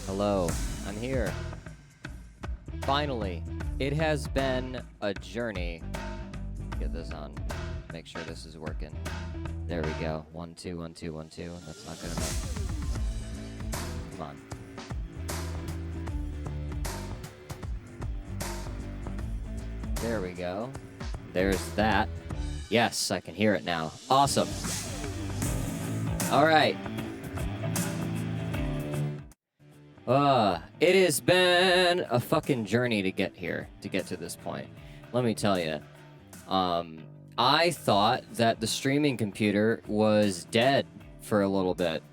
Hello, I'm here. Finally, it has been a journey. Get this on. Make sure this is working. There we go. 1 2 1 2 1 2. That's not good enough. Come on. There we go. There's that. Yes, I can hear it now. Awesome. All right. It has been a fucking journey to get here, to get to this point. Let me tell you. I thought that the streaming computer was dead for a little bit.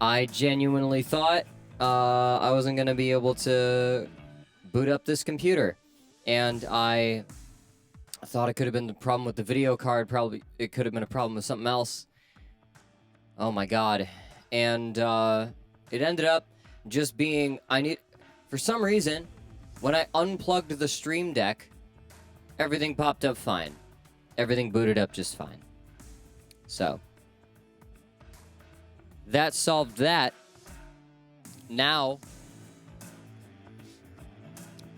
I genuinely thought I wasn't going to be able to boot up this computer. And I thought it could have been the problem with the video card. Probably it could have been a problem with something else. Oh my god. And it ended up just being, for some reason, when I unplugged the Stream Deck, everything popped up fine. Everything booted up just fine. So, that solved that. Now,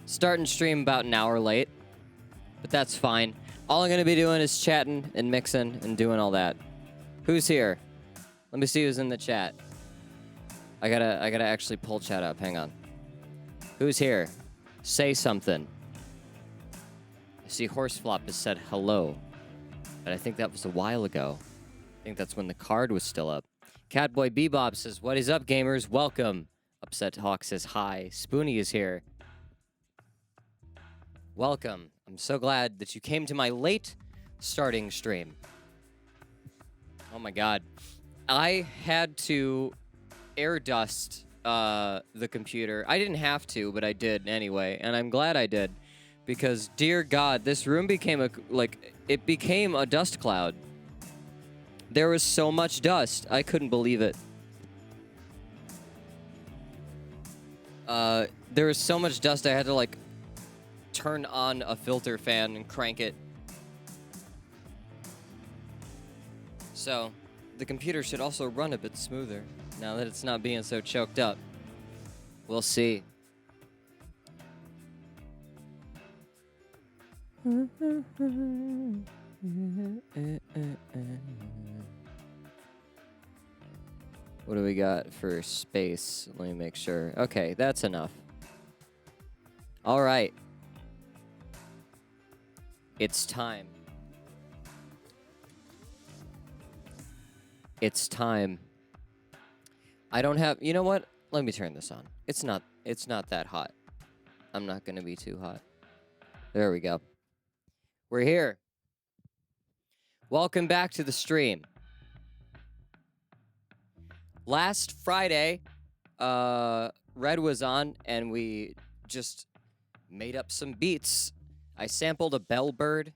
starting stream about an hour late, but that's fine. All I'm going to be doing is chatting and mixing and doing all that. Who's here? Let me see who's in the chat. I gotta actually pull chat up. Hang on. Who's here? Say something. I see Horseflop has said hello, but I think that was a while ago. I think that's when the card was still up. Catboy Bebop says, "What is up, gamers? Welcome." Upset Hawk says hi. Spoonie is here. Welcome. I'm so glad that you came to my late starting stream. Oh my god. I had to air dust the computer. I didn't have to, but I did anyway, and I'm glad I did, because dear god, this room became it became a dust cloud. There was so much dust, I couldn't believe it. There was so much dust I had to turn on a filter fan and crank it. So the computer should also run a bit smoother now that it's not being so choked up. We'll see. What do we got for space? Let me make sure. Okay, that's enough. All right. It's time. It's time. I don't have... You know what? Let me turn this on. It's not that hot. I'm not going to be too hot. There we go. We're here. Welcome back to the stream. Last Friday, Red was on, and we just made up some beats. I sampled a Bellbird.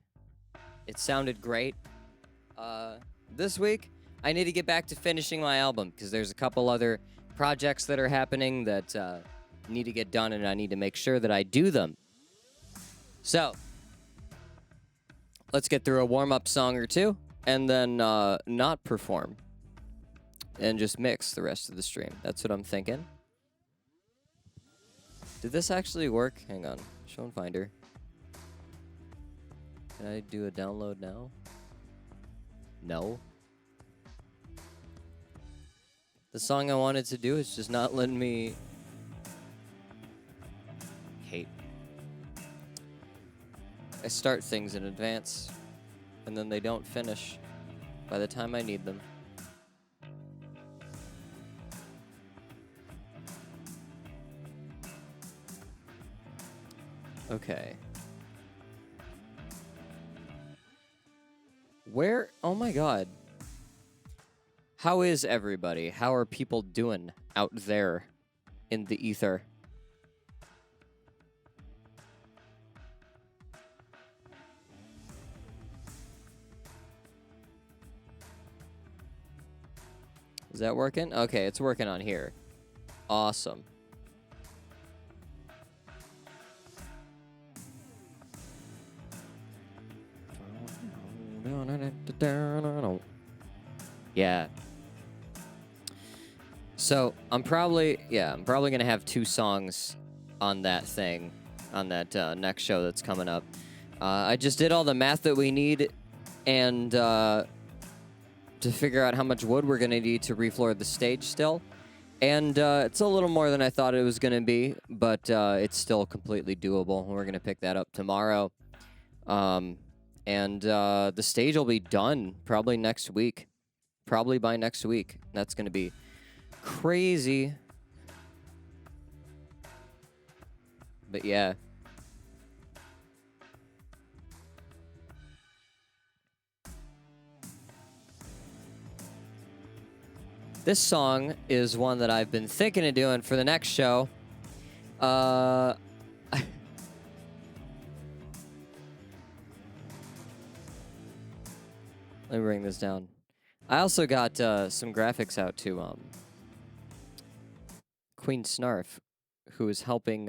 It sounded great. This week, I need to get back to finishing my album, because there's a couple other projects that are happening that need to get done, and I need to make sure that I do them. So, let's get through a warm-up song or two, and then not perform. And just mix the rest of the stream. That's what I'm thinking. Did this actually work? Hang on. Show and Finder. Can I do a download now? No. The song I wanted to do is just not letting me... Hate. I start things in advance, and then they don't finish by the time I need them. Okay. Where? Oh my god. How is everybody? How are people doing out there in the ether? Is that working? Okay, it's working on here. Awesome. Yeah. So I'm probably gonna have 2 songs on that thing, on that next show that's coming up. I just did all the math that we need, and to figure out how much wood we're gonna need to refloor the stage still. And it's a little more than I thought it was gonna be, but it's still completely doable. We're gonna pick that up tomorrow, and the stage will be done probably next week. Probably by next week. That's gonna be crazy. But yeah. This song is one that I've been thinking of doing for the next show. Let me bring this down. I also got some graphics out to Queen Snarf, who is helping.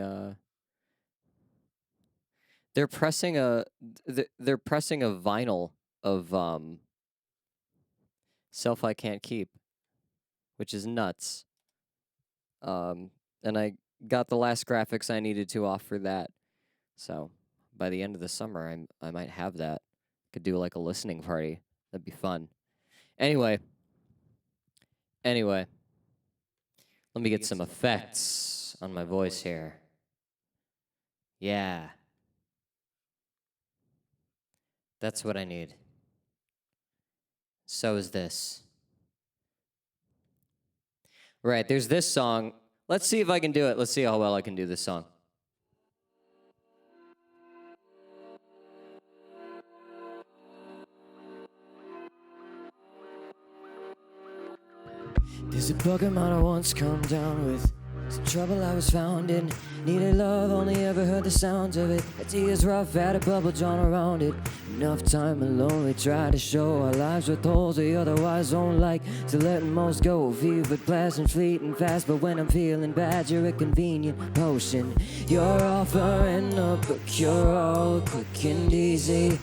They're pressing a vinyl of Self I Can't Keep, which is nuts. And I got the last graphics I needed to off for that. So by the end of the summer, I might have that. Could do like a listening party. That'd be fun. Anyway, let me get some effects on my voice here. Yeah. That's what I need. So is this. Right, there's this song. Let's see if I can do it. Let's see how well I can do this song. There's a Pokemon I once come down with. Some trouble I was found in. Needed love, only ever heard the sounds of it. A tears rough, had a bubble drawn around it. Enough time alone, we try to show our lives with holes we otherwise don't like. So letting most go, fevered, pleasant, fleeting fast. But when I'm feeling bad, you're a convenient potion. You're offering up a cure-all, quick and easy.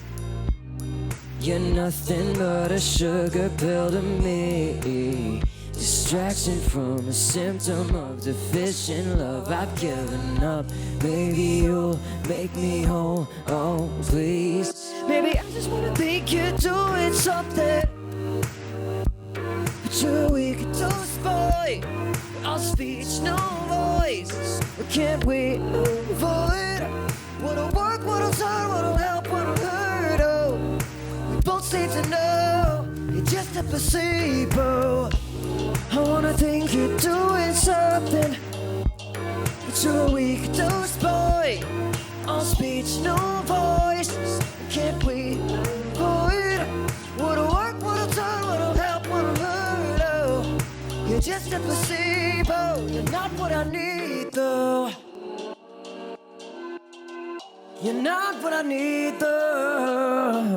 You're nothing but a sugar pill to me. Distraction from a symptom of deficient love. I've given up. Maybe you'll make me whole. Oh, please. Maybe I just wanna think you're doing something, but you're a weak dose boy. All speech, no voice. Can't we avoid what'll work, what'll turn, what'll help, what'll hurt? Oh, we both seem to know you're just a placebo. I wanna think you're doing something, but you're a weak dose boy. All speech, no voice. Can't we avoid what'll work, what'll turn, what'll help, what'll hurt? Oh, you're just a placebo. You're not what I need, though. You're not what I need, though.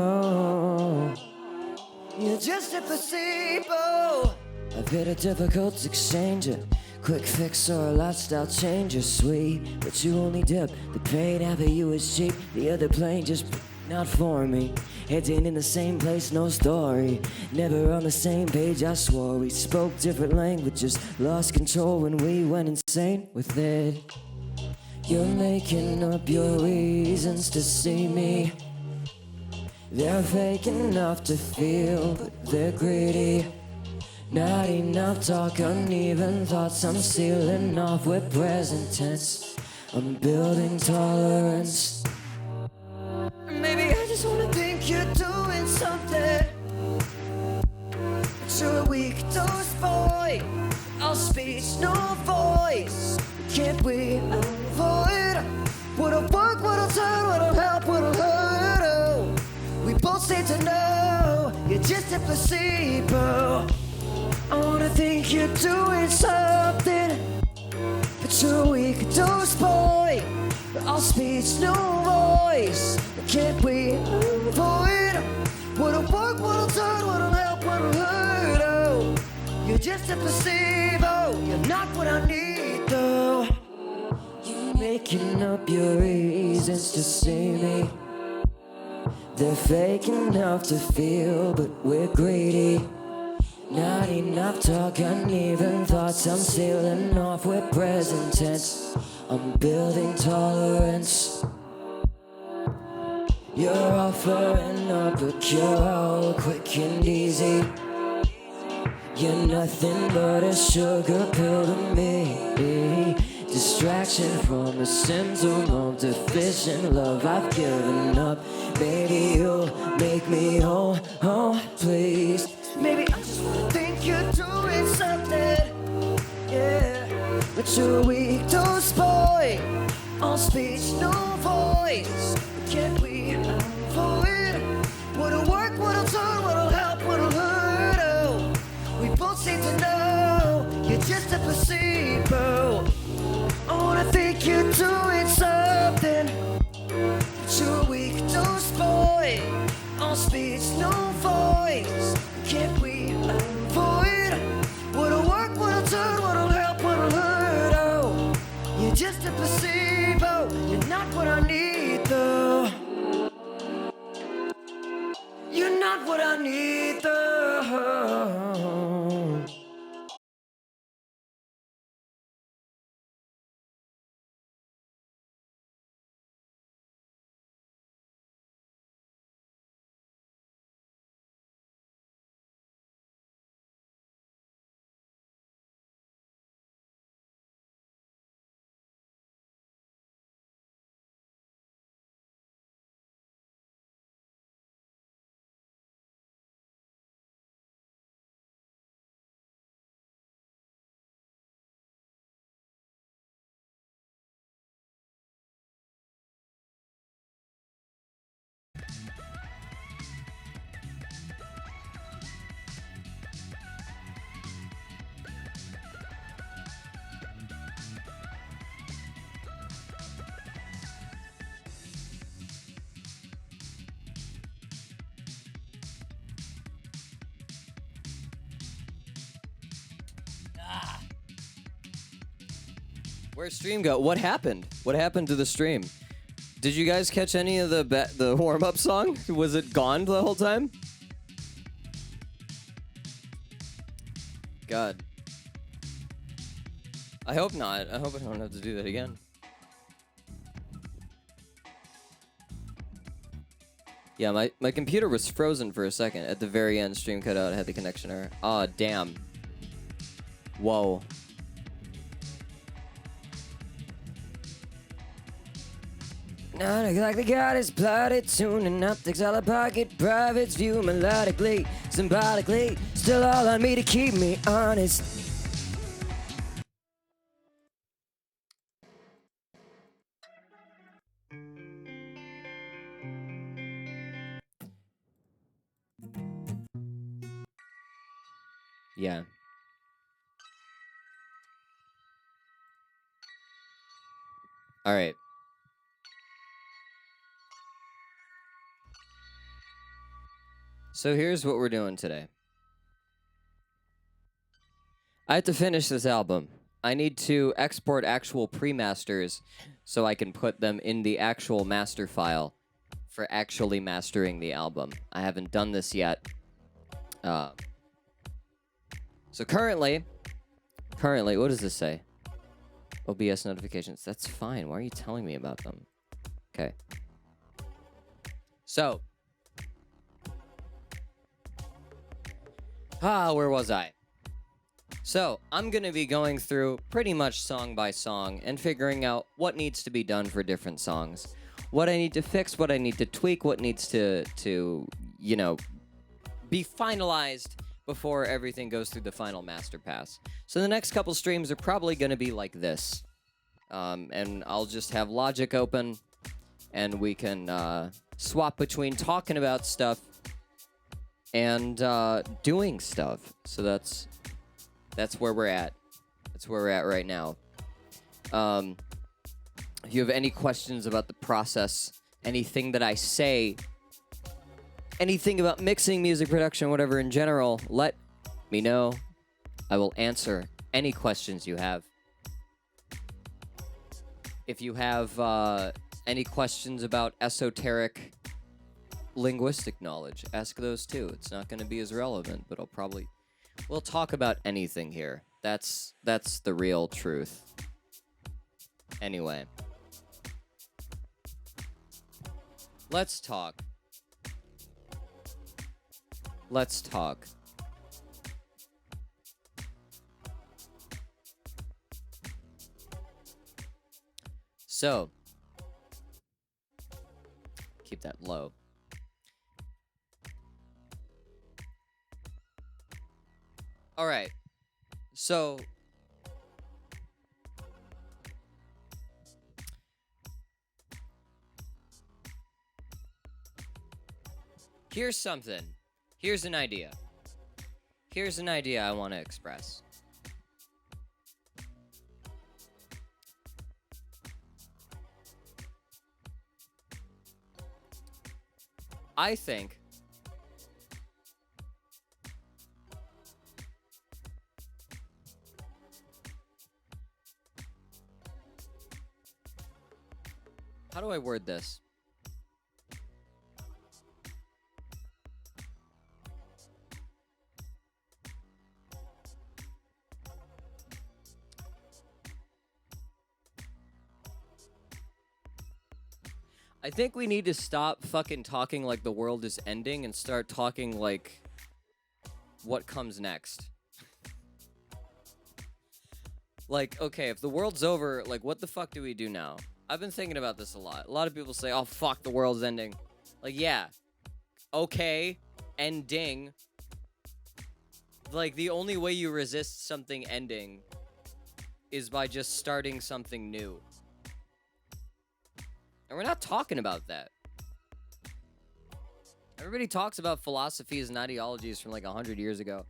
You're just a placebo. I've hit a difficult exchange, a quick fix or a lifestyle change is sweet, but you only dip the pain after you is cheap. The other plane just not for me. Heading in the same place, no story. Never on the same page, I swore. We spoke different languages, lost control when we went insane with it. You're making up your reasons to see me. They're fake enough to feel, but they're greedy. Not enough talk, uneven thoughts. I'm sealing off with present tense. I'm building tolerance. Maybe I just wanna think you're doing something, but you're a weak dose boy. All speech, no voice. Can't we avoid what'll work, what'll turn, what'll help, what'll hurt? Oh, we both seem to know you're just a placebo. I wanna think you're doing something, but you're a weak dose boy. All speech, no voice. Can't we avoid what'll work, what'll turn, what'll help, what'll hurt? Oh, you're just a placebo. You're not what I need, though. You're making up your reasons to see me. They're fake enough to feel, but we're greedy. Not enough talk, uneven thoughts. I'm sealing off with present tense. I'm building tolerance. You're offering up a cure, quick and easy. You're nothing but a sugar pill to me. Distraction from a symptom of deficient love. I've given up. Baby, you'll make me whole, oh please. Maybe I just wanna think you're doing something, yeah. But you're weak to spoil, on speech, no voice. Can't we avoid what'll work, what'll turn, what'll help, what'll hurt? Oh, we both seem to know you're just a placebo. I wanna think you're doing something, but you're weak to spoil, on speech, no voice. Can't we avoid what'll work, what'll turn, what'll help, what'll hurt? Oh, you're just a placebo. You're not what I need, though. You're not what I need, though. Where's stream go? What happened? What happened to the stream? Did you guys catch any of the warm-up song? Was it gone the whole time? God. I hope not. I hope I don't have to do that again. Yeah, my computer was frozen for a second. At the very end, stream cut out. I had the connection error. Aw, damn. Whoa. Not like the goddess plotted, tuning up the dollar pocket, privates view melodically, symbolically, still all on me to keep me honest. Yeah. All right. So here's what we're doing today. I have to finish this album. I need to export actual pre-masters so I can put them in the actual master file for actually mastering the album. I haven't done this yet. So currently, what does this say? OBS notifications. That's fine. Why are you telling me about them? Okay. So. Where was I? So, I'm going to be going through pretty much song by song and figuring out what needs to be done for different songs. What I need to fix, what I need to tweak, what needs to you know, be finalized before everything goes through the final master pass. So the next couple streams are probably going to be like this. And I'll just have Logic open, and we can swap between talking about stuff and doing stuff. So that's where we're at. That's where we're at right now. If you have any questions about the process, anything that I say, anything about mixing, music production, whatever in general, let me know. I will answer any questions you have. If you have any questions about esoteric linguistic knowledge, ask those too. It's not going to be as relevant, but I'll probably... We'll talk about anything here. That's the real truth. Anyway. Let's talk. Let's talk. So, keep that low. All right. So, here's something. Here's an idea. Here's an idea I want to express. I think how do I word this? I think we need to stop fucking talking like the world is ending and start talking like what comes next. Like, okay, if the world's over, like, what the fuck do we do now? I've been thinking about this a lot. A lot of people say, oh, fuck, the world's ending. Like, yeah. Okay. Ending. Like, the only way you resist something ending is by just starting something new. And we're not talking about that. Everybody talks about philosophies and ideologies from like 100 years ago.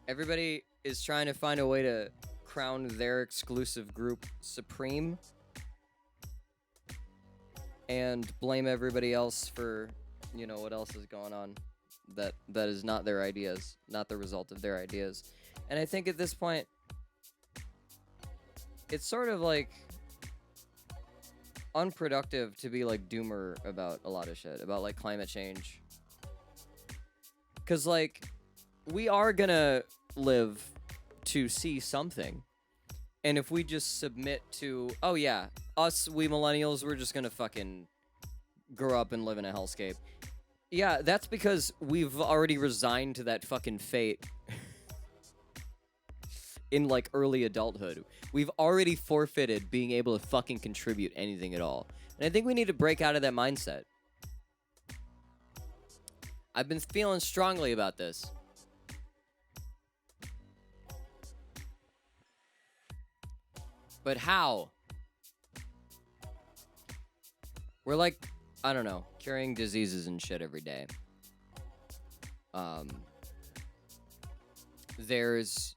Everybody is trying to find a way to crown their exclusive group supreme and blame everybody else for, you know, what else is going on that is not their ideas, not the result of their ideas. And I think at this point, it's sort of like unproductive to be like doomer about a lot of shit, about like climate change. Cause like, we are gonna live to see something. And if we just submit to, oh yeah, we millennials, we're just gonna fucking grow up and live in a hellscape. Yeah, that's because we've already resigned to that fucking fate in like early adulthood. We've already forfeited being able to fucking contribute anything at all. And I think we need to break out of that mindset. I've been feeling strongly about this. But how? We're like, I don't know, curing diseases and shit every day. There's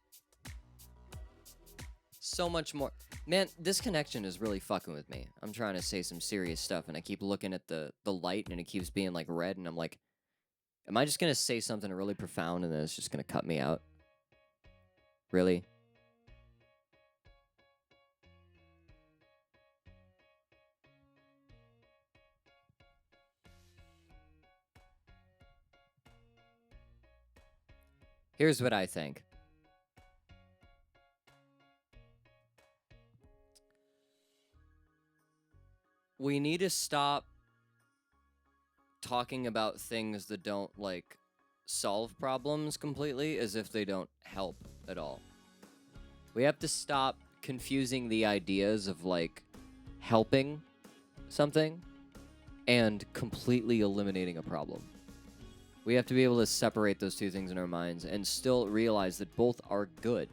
so much more. Man, this connection is really fucking with me. I'm trying to say some serious stuff, and I keep looking at the light, and it keeps being like red, and I'm like, am I just gonna say something really profound, and then it's just gonna cut me out? Really? Here's what I think. We need to stop talking about things that don't, like, solve problems completely as if they don't help at all. We have to stop confusing the ideas of, like, helping something and completely eliminating a problem. We have to be able to separate those two things in our minds and still realize that both are good.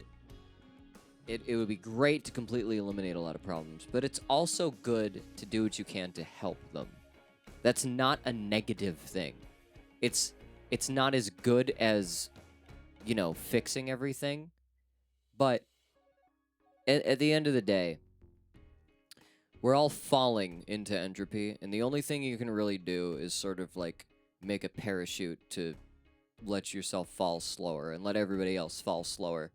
It would be great to completely eliminate a lot of problems, but it's also good to do what you can to help them. That's not a negative thing. It's not as good as, you know, fixing everything, but at the end of the day, we're all falling into entropy, and the only thing you can really do is sort of like make a parachute to let yourself fall slower and let everybody else fall slower.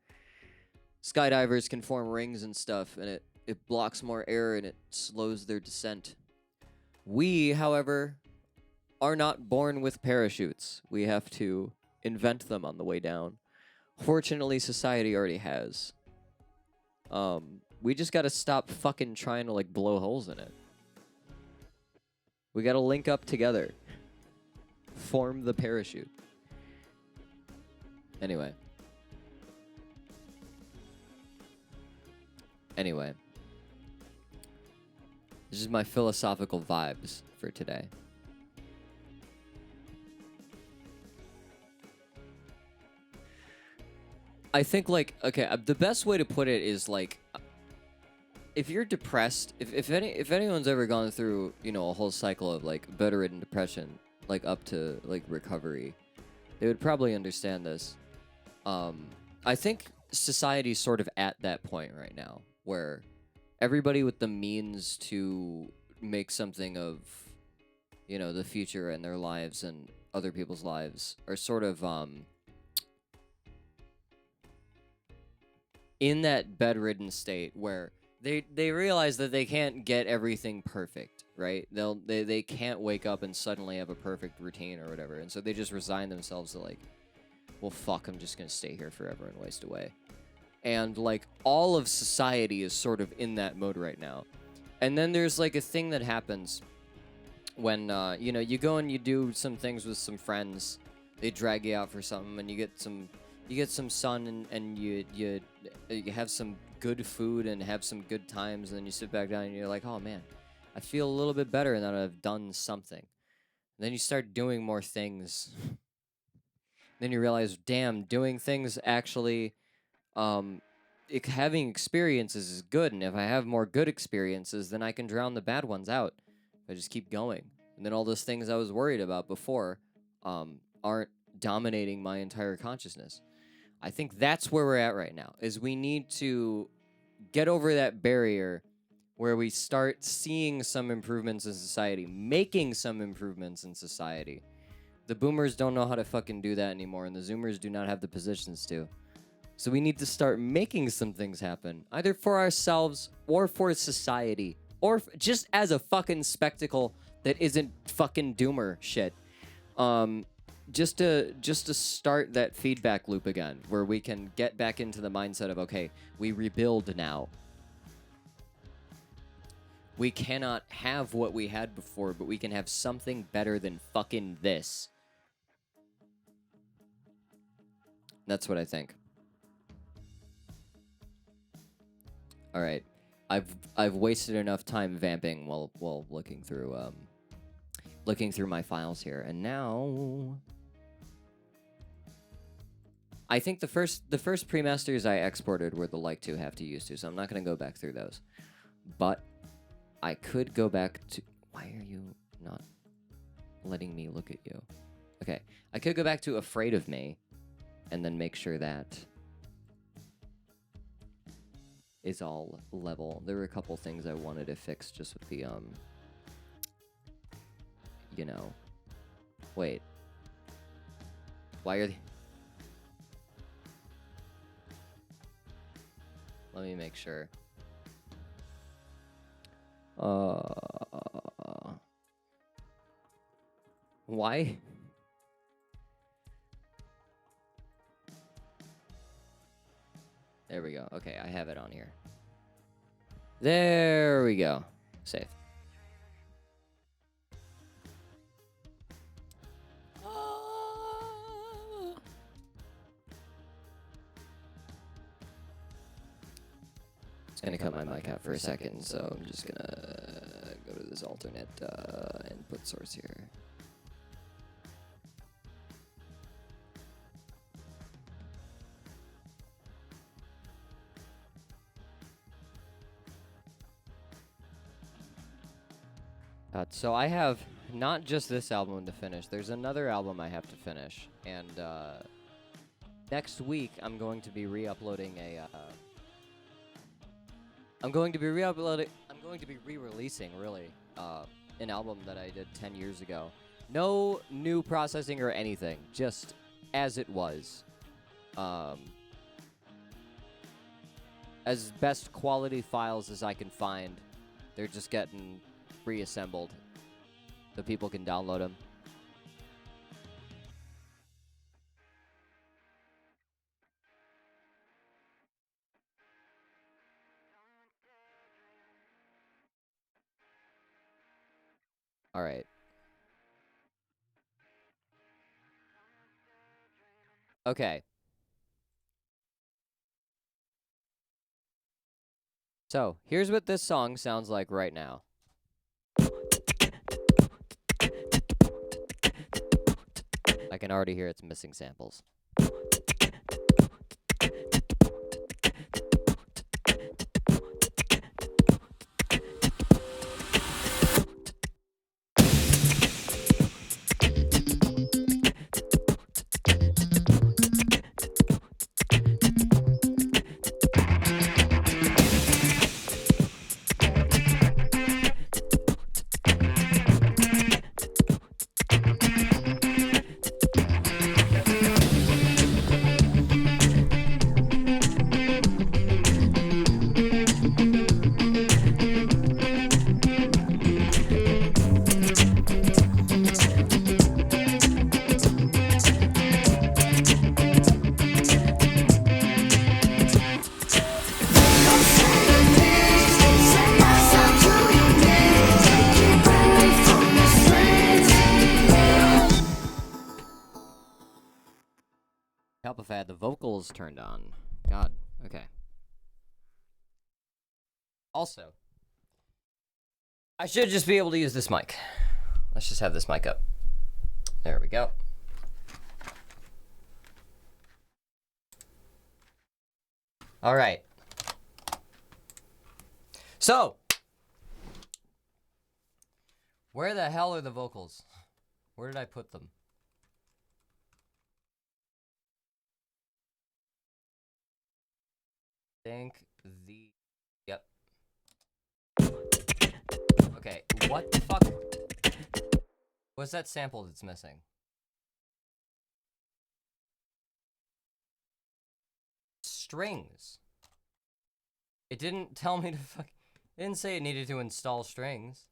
Skydivers can form rings and stuff, and it blocks more air and it slows their descent. We, however, are not born with parachutes. We have to invent them on the way down. Fortunately, society already has. We just gotta stop fucking trying to, like, blow holes in it. We gotta link up together. Form the parachute. Anyway. This is my philosophical vibes for today. I think, like, okay, the best way to put it is, like, if you're depressed, if anyone's ever gone through, you know, a whole cycle of, like, bedridden depression, like, up to, like, recovery, they would probably understand this. I think society's sort of at that point right now, where everybody with the means to make something of, you know, the future and their lives and other people's lives are sort of, in that bedridden state where they realize that they can't get everything perfect, right? They can't wake up and suddenly have a perfect routine or whatever, and so they just resign themselves to, like, well, fuck, I'm just gonna stay here forever and waste away. And, like, all of society is sort of in that mode right now. And then there's, like, a thing that happens when you know, you go and you do some things with some friends. They drag you out for something, and you get some sun, and you have some good food and have some good times, and then you sit back down and you're like, oh man, I feel a little bit better now that I've done something. And then you start doing more things. Then you realize, damn, doing things actually, having experiences is good, and if I have more good experiences, then I can drown the bad ones out. I just keep going, and then all those things I was worried about before aren't dominating my entire consciousness. I think that's where we're at right now, is we need to get over that barrier where we start seeing some improvements in society, making some improvements in society. The boomers don't know how to fucking do that anymore, and the zoomers do not have the positions to. So we need to start making some things happen, either for ourselves or for society, or just as a fucking spectacle that isn't fucking doomer shit. Just to start that feedback loop again, where we can get back into the mindset of, okay, we rebuild now. We cannot have what we had before, but we can have something better than fucking this. That's what I think. All right, I've wasted enough time vamping while looking through my files here, and now I think the first pre-masters I exported were the like to, have to, used to, so I'm not gonna go back through those, but I could go back to. Why are you not letting me look at you? Okay, I could go back to Afraid of Me, and then make sure that is all level. There were a couple things I wanted to fix just with the you know. Wait. Why are they? Let me make sure. Why? There we go. Okay, I have it on here. There we go. Save. It's gonna cut my mic out for a second, so I'm just gonna go to this alternate input source here. So I have not just this album to finish. There's another album I have to finish, and next week I'm going to be re-uploading a. I'm going to be re-releasing really an album that I did 10 years ago. No new processing or anything, just as it was. As best quality files as I can find. They're just getting reassembled so people can download them. All right. Okay. So, here's what this song sounds like right now. I can already hear it's missing samples. Help if I had the vocals turned on. God. Okay. Also, I should just be able to use this mic. Let's just have this mic up. There we go. All right. So, where the hell are the vocals? Where did I put them? Think the... Yep. Okay, what the fuck? What's that sample that's missing? Strings. It didn't tell me to fuck... It didn't say it needed to install strings.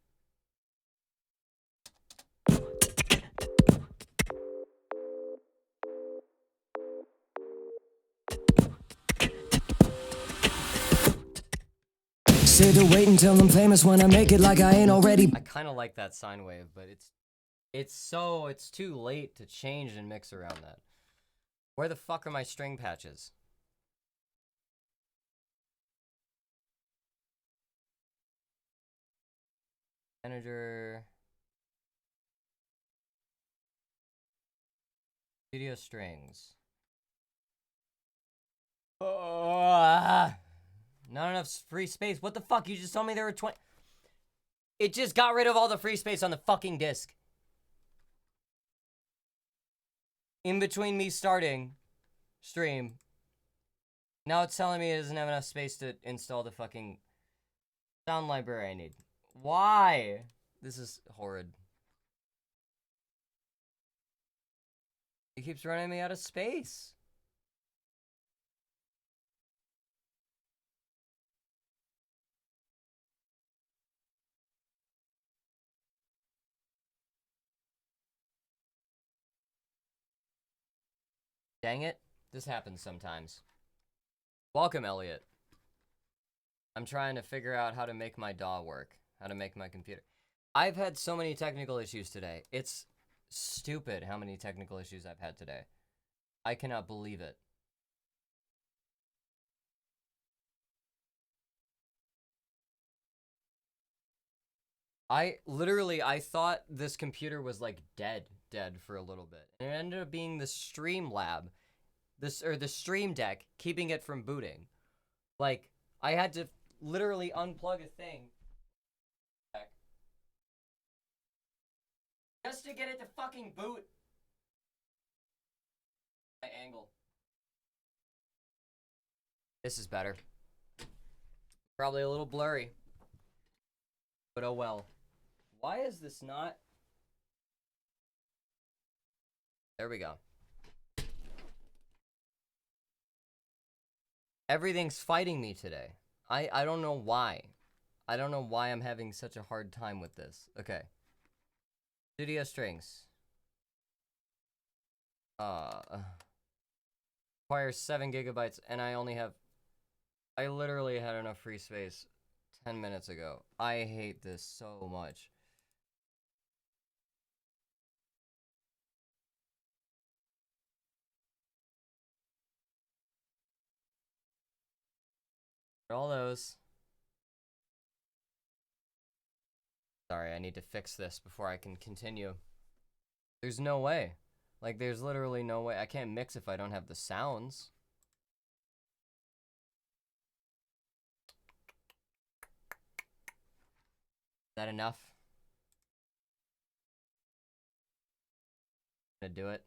Say to wait until I'm famous when I make it like I ain't already. I kind of like that sine wave, but it's too late to change and mix around that. Where the fuck are my string patches? Manager. Studio strings. Not enough free space. What the fuck? You just told me there were 20. It just got rid of all the free space on the fucking disk. In between me starting stream. Now it's telling me it doesn't have enough space to install the fucking sound library I need. Why? This is horrid. It keeps running me out of space. Dang it. This happens sometimes. Welcome, Elliot. I'm trying to figure out how to make my DAW work. How to make my computer. I've had so many technical issues today. It's stupid how many technical issues I've had today. I cannot believe it. I thought this computer was like dead for a little bit. And it ended up being the Streamlab, the Stream Deck, keeping it from booting. Like, I had to literally unplug a thing just to get it to fucking boot. My angle. This is better. Probably a little blurry. But oh well. Why is this not? There we go. Everything's fighting me today. I don't know why. I don't know why I'm having such a hard time with this. Okay. Studio strings. Requires 7 gigabytes, and I literally had enough free space 10 minutes ago. I hate this so much. All those. Sorry, I need to fix this before I can continue. There's no way. Like, there's literally no way. I can't mix if I don't have the sounds. Is that enough? Gonna do it.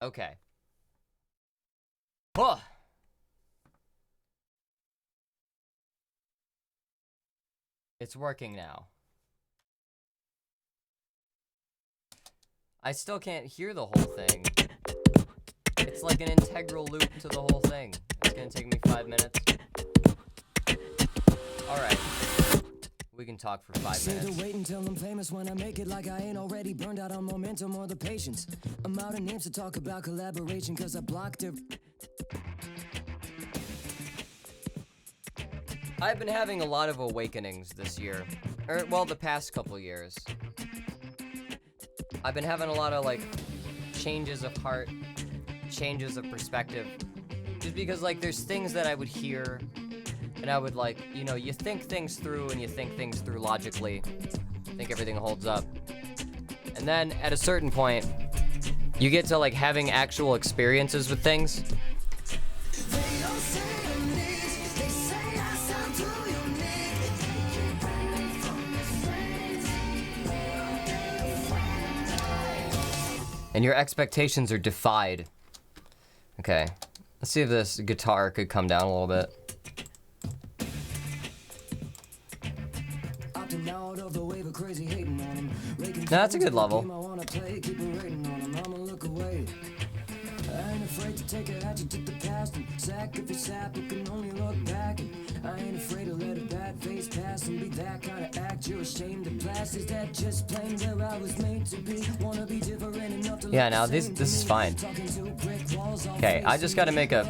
Okay. Oh. It's working now. I still can't hear the whole thing. It's like an integral loop to the whole thing. It's gonna take me 5 minutes. Alright. We can talk for 5 minutes. To wait until I'm famous when I make it like I ain't already burned out on momentum or the patience. I'm out of names to talk about collaboration cause I blocked it. I've been having a lot of awakenings this year. Well, the past couple years. I've been having a lot of, like, changes of heart, changes of perspective. Just because, like, there's things that I would hear, and I would, like, you know, you think things through, and you think things through logically. Think everything holds up. And then, at a certain point, you get to, like, having actual experiences with things. And your expectations are defied. Okay, let's see if this guitar could come down a little bit. No, that's a good level. I ain't afraid to take a hatchet to the past and sacrifice sap, you can only look back. And I ain't afraid to let a bad face pass and be that kind of act you're ashamed of blast. Is that just plain where I was made to be? Wanna be different enough to yeah, now this is fine. Okay, I just gotta make a...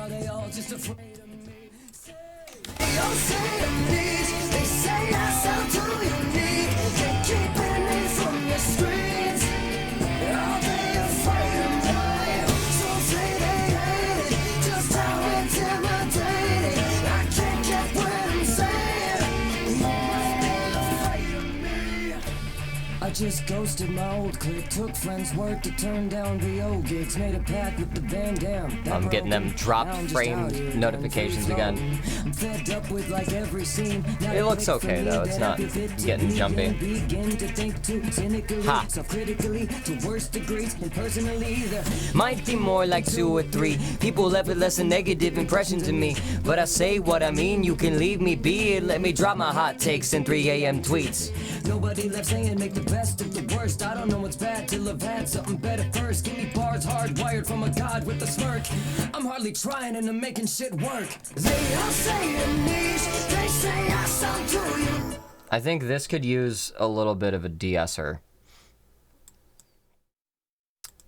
I just ghosted my old clique, took friends' work to turn down the old gigs, made a pact with the band down. I'm getting them drop framed notifications again. I'm fed up with like every scene. It looks okay though, it's not getting jumpy. Ha! To worst degrees, and personally might be more like 2 or 3 people left with less a negative impression to me. But I say what I mean, you can leave me be and let me drop my hot takes in 3 a.m. tweets. Nobody left saying make the best of the worst. I don't know what's bad till I've had something better first. Give me bars hardwired from a god with a smirk. I'm hardly trying and I'm making shit work. They all say in niche, they say I sound to you. I think this could use a little bit of a de-esser.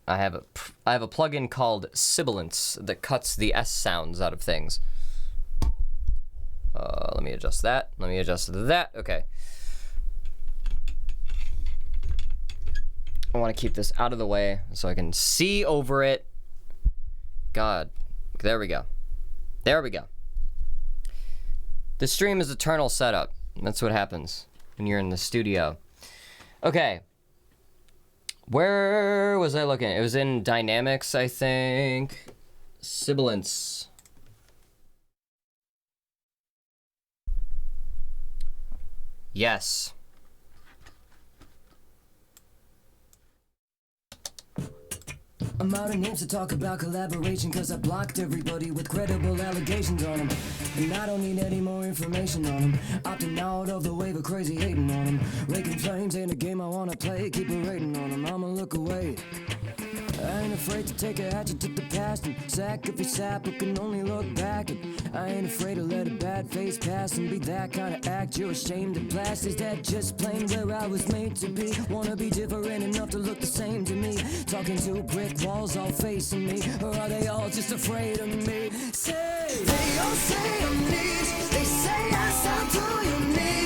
I have a plugin called Sibilance that cuts the S sounds out of things. Let me adjust that. Let me adjust that. Okay. I want to keep this out of the way so I can see over it. God. There we go. There we go. The stream is eternal setup. That's what happens when you're in the studio. Okay. Where was I looking? It was in Dynamics, I think. Sibilance. Yes. I'm out of names to talk about collaboration cause I blocked everybody with credible allegations on them. And I don't need any more information on them. Opting out of the wave of crazy hating on them. Raking flames ain't a game I wanna play. Keep a rating on them, I'ma look away. I ain't afraid to take a hatchet to the past and sacrifice sap, who can only look back. And I ain't afraid to let a bad face pass and be that kind of act you're ashamed of blast. Is that just plain where I was made to be? Wanna be different enough to look the same to me? Talking to brick walls all facing me, or are they all just afraid of me? Say, they all say I'm niche, they say I sound too unique.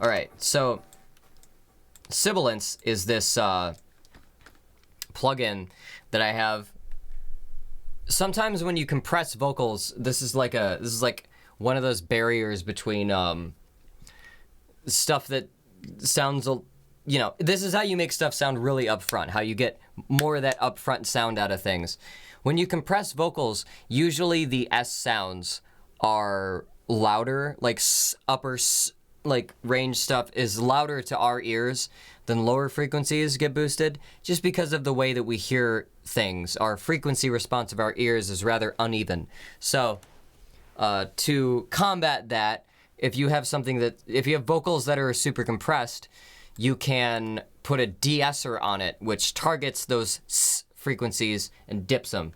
All right, so Sibilance is this plugin that I have. Sometimes when you compress vocals, this is like one of those barriers between stuff that sounds, you know, this is how you make stuff sound really upfront, how you get more of that upfront sound out of things. When you compress vocals, usually the S sounds are louder, like upper like range stuff is louder to our ears than lower frequencies get boosted, just because of the way that we hear things. Our frequency response of our ears is rather uneven. So to combat that, if you have vocals that are super compressed, you can put a de-esser on it, which targets those S frequencies and dips them.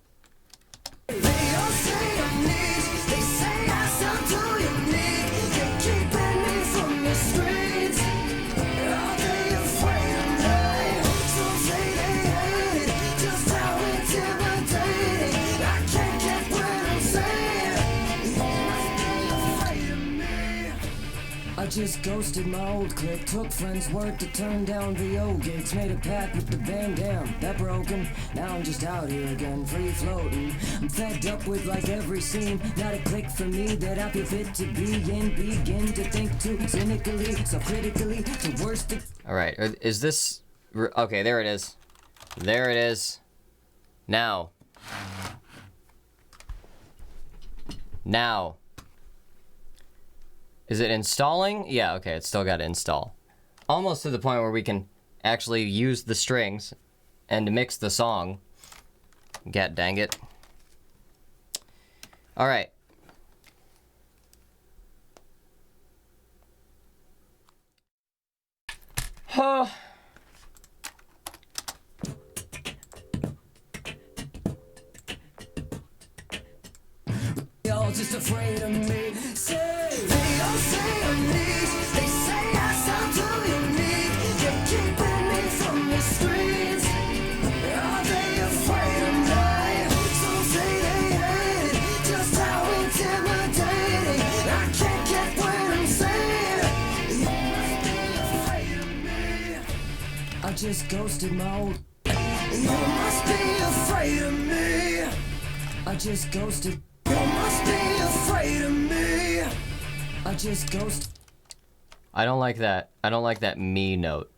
I just ghosted my old clique, took friends' word to turn down VO gigs, made a pact with the band, damn, that broken. Now I'm just out here again, free floating. I'm fed up with like every scene, not a click for me that I feel fit to be in. Begin to think too cynically, so critically, to worst. All right, is this okay? There it is. There it is. Now. Is it installing? Yeah, okay, it's still got to install. Almost to the point where we can actually use the strings and mix the song. God dang it. All right. Huh. Y'all just afraid of me. They all say I'm niche. They say I sound too unique. You're keeping me from the streets. Are they afraid of me? Some say they hate it. Just how intimidating. I can't get what I'm saying. You must be afraid of me. I just ghosted my old. You must be afraid of me. I just ghosted. You must be afraid of me. I just ghost. I don't like that. I don't like that me note.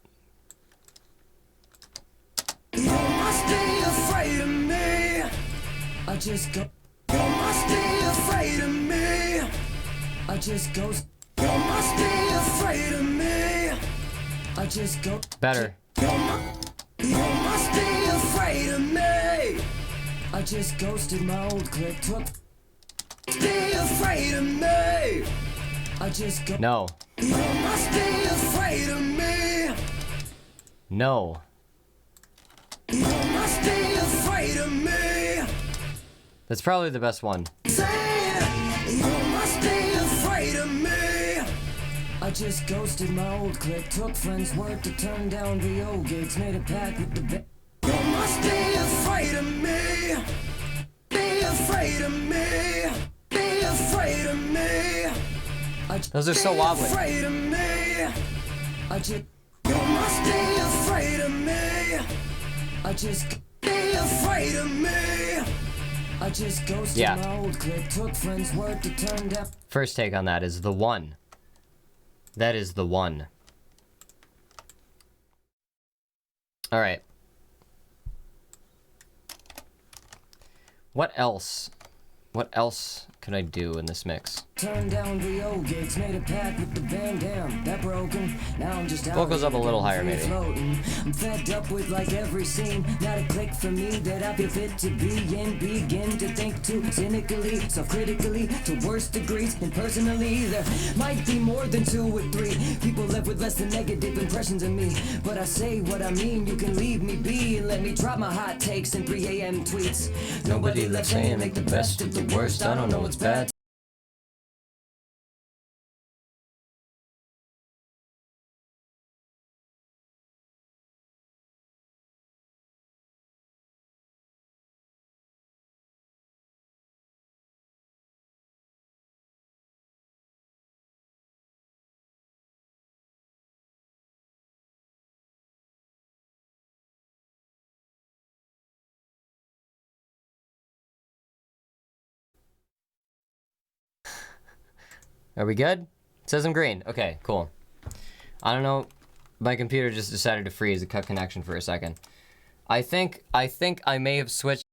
You must be afraid of me. I just go. You must be afraid of me. I just ghost. You must be afraid of me. I just go. Better. You must be afraid of me. I just ghosted my old clique. Took. Be afraid of me. I just go. No. You must be afraid of me. No. You must be afraid of me. That's probably the best one. Say, you must be afraid of me. I just ghosted my old clique, took friends' word to turn down VO gigs, made a pact with the band. You must be afraid of me. Be afraid of me. Be afraid of me. Those are so wobbly. Afraid of me. I just. You must be afraid of me. I just. Be afraid of me. I just ghosted my old clique, took friends' word to turn down. First take on that is the one. That is the one. All right. What else? What else can I do in this mix? Turn down VO gigs, made a pact with the band, damn, that broken. Now I'm just out. Vocals up a little higher, maybe. Floating. I'm fed up with like every scene, not a click for me that I feel fit to be in. Begin to think too cynically, self-critically, to worst degrees. And personally, there might be more than 2 or 3 people left with less than negative impressions of me. But I say what I mean, you can leave me be and let me drop my hot takes in 3 a.m. tweets. Nobody left saying make the best of the worst. I don't know what's bad. Are we good? It says I'm green. Okay, cool. I don't know. My computer just decided to freeze. It cut connection for a second. I think I may have switched